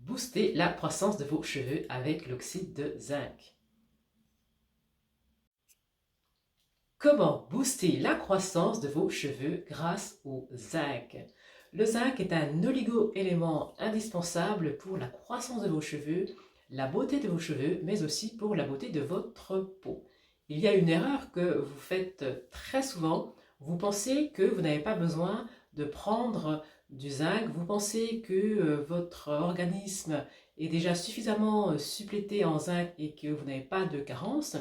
booster la croissance de vos cheveux avec l'oxyde de zinc. Comment booster la croissance de vos cheveux grâce au zinc? Le zinc est un oligo-élément indispensable pour la croissance de vos cheveux, la beauté de vos cheveux, mais aussi pour la beauté de votre peau. Il y a une erreur que vous faites très souvent. Vous pensez que vous n'avez pas besoin de prendre du zinc. Vous pensez que votre organisme est déjà suffisamment supplété en zinc et que vous n'avez pas de carence.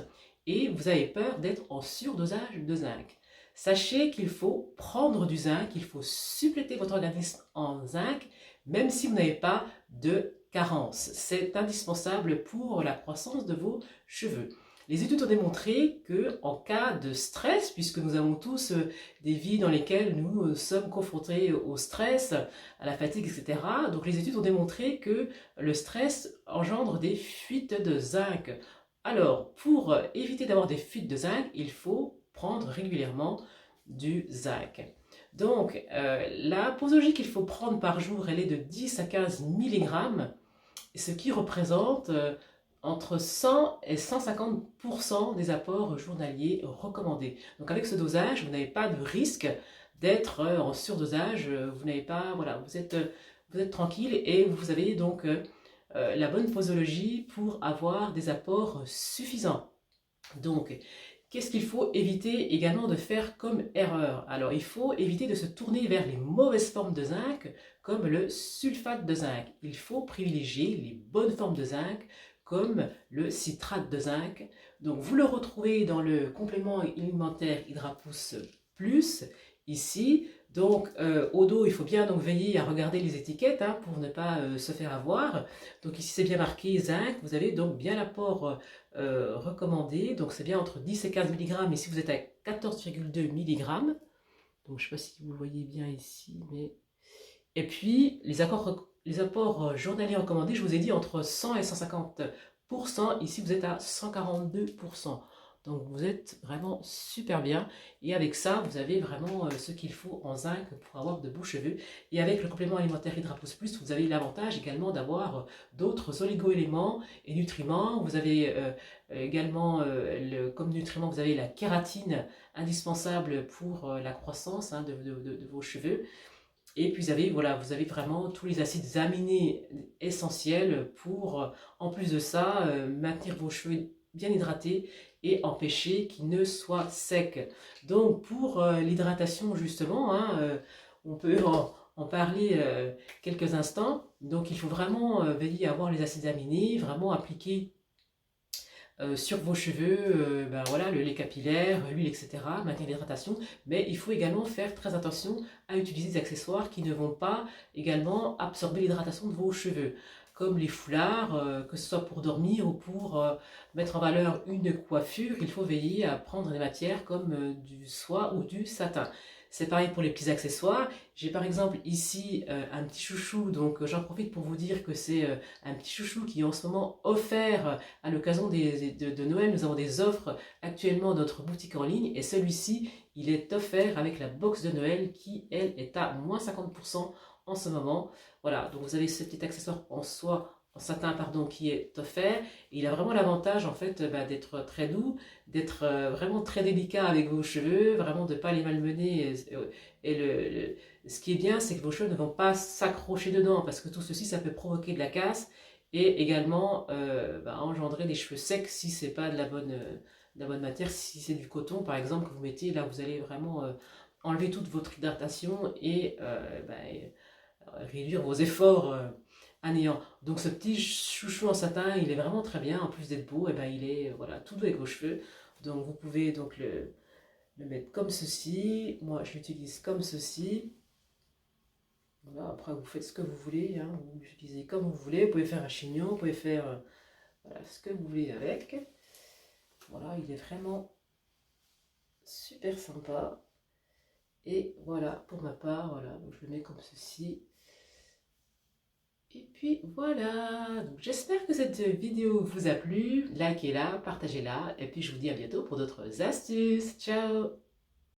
Et vous avez peur d'être en surdosage de zinc. Sachez qu'il faut prendre du zinc, il faut suppléter votre organisme en zinc, même si vous n'avez pas de carence. C'est indispensable pour la croissance de vos cheveux. Les études ont démontré qu'en cas de stress, puisque nous avons tous des vies dans lesquelles nous sommes confrontés au stress, à la fatigue, etc., donc les études ont démontré que le stress engendre des fuites de zinc. Alors, pour éviter d'avoir des fuites de zinc, il faut prendre régulièrement du zinc. Donc, la posologie qu'il faut prendre par jour, elle est de 10 à 15 mg, ce qui représente entre 100 et 150% des apports journaliers recommandés. Donc avec ce dosage, vous n'avez pas de risque d'être en surdosage, vous n'avez pas, voilà, vous êtes tranquille et vous avez donc la bonne posologie pour avoir des apports suffisants. Donc, qu'est-ce qu'il faut éviter également de faire comme erreur? Alors, il faut éviter de se tourner vers les mauvaises formes de zinc, comme le sulfate de zinc. Il faut privilégier les bonnes formes de zinc, comme le citrate de zinc. Donc, vous le retrouvez dans le complément alimentaire Hydrapousse Plus, ici. Donc, au dos, il faut bien donc veiller à regarder les étiquettes pour ne pas se faire avoir. Donc, ici, c'est bien marqué zinc. Vous avez donc bien l'apport recommandé. Donc, c'est bien entre 10 et 15 mg. Ici, vous êtes à 14,2 mg. Donc, je ne sais pas si vous le voyez bien ici. Mais... Et puis, les apports journaliers recommandés, je vous ai dit entre 100 et 150%. Ici, vous êtes à 142%. Donc vous êtes vraiment super bien et avec ça vous avez vraiment ce qu'il faut en zinc pour avoir de beaux cheveux. Et avec le complément alimentaire Hydrapousse Plus, vous avez l'avantage également d'avoir d'autres oligo-éléments et nutriments. Vous avez également comme nutriment, vous avez la kératine indispensable pour la croissance de vos cheveux. Et puis voilà, vous avez vraiment tous les acides aminés essentiels pour, en plus de ça, maintenir vos cheveux bien hydratés et empêcher qu'ils ne soient secs. Donc pour l'hydratation justement, on peut en parler quelques instants. Donc il faut vraiment veiller à avoir les acides aminés, vraiment appliquer sur vos cheveux, voilà, le lait capillaire, l'huile, etc., maintenir l'hydratation, mais il faut également faire très attention à utiliser des accessoires qui ne vont pas également absorber l'hydratation de vos cheveux, comme les foulards, que ce soit pour dormir ou pour mettre en valeur une coiffure. Il faut veiller à prendre des matières comme du soie ou du satin. C'est pareil pour les petits accessoires. J'ai par exemple ici un petit chouchou, donc j'en profite pour vous dire que c'est un petit chouchou qui est en ce moment offert à l'occasion de Noël. Nous avons des offres actuellement dans notre boutique en ligne et celui-ci, il est offert avec la box de Noël qui, elle, est à moins 50% en ce moment. Voilà, donc vous avez ce petit accessoire en soie, en satin, pardon, qui est offert. Et il a vraiment l'avantage en fait d'être très doux, d'être vraiment très délicat avec vos cheveux, vraiment de ne pas les malmener. Ce qui est bien, c'est que vos cheveux ne vont pas s'accrocher dedans parce que tout ceci, ça peut provoquer de la casse et également engendrer des cheveux secs si c'est pas de la bonne matière. Si c'est du coton par exemple que vous mettez, là vous allez vraiment enlever toute votre hydratation et réduire vos efforts à néant. Donc ce petit chouchou en satin, il est vraiment très bien. En plus d'être beau, et il est voilà, tout doux avec vos cheveux. Donc vous pouvez donc le mettre comme ceci. Moi je l'utilise comme ceci. Voilà, après vous faites ce que vous voulez, vous l'utilisez comme vous voulez. Vous pouvez faire un chignon, vous pouvez faire voilà, ce que vous voulez avec. Voilà, il est vraiment super sympa. Et voilà, pour ma part, voilà, donc je le mets comme ceci. Et puis voilà, donc j'espère que cette vidéo vous a plu, likez-la, partagez-la, et puis je vous dis à bientôt pour d'autres astuces. Ciao!